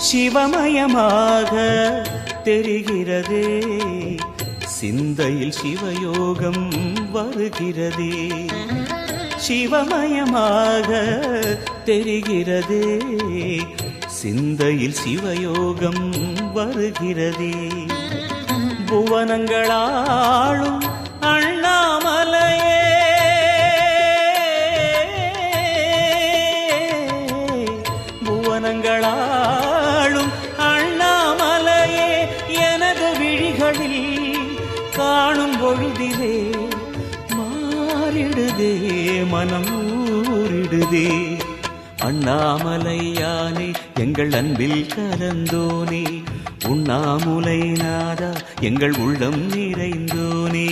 சிவமயமாக தெரிகிறதே, சிந்தையில் சிவயோகம் வருகிறதே. சிவமயமாக தெரிகிறதே, சிந்தையில் சிவயோகம் வருகிறதே. புவனங்களாளும் அண்ணாமலையே, புவனங்களாளும் அண்ணாமலையே, எனது விழிகளில் காணும் பொழுதிலே மாறிடுதே மனம் ஊரிடுதே. அண்ணாமலையானே எங்கள் அன்பில் கலந்தோனே, உண்ணாமுலை நாதா எங்கள் உள்ளம் நிறைந்தோனே.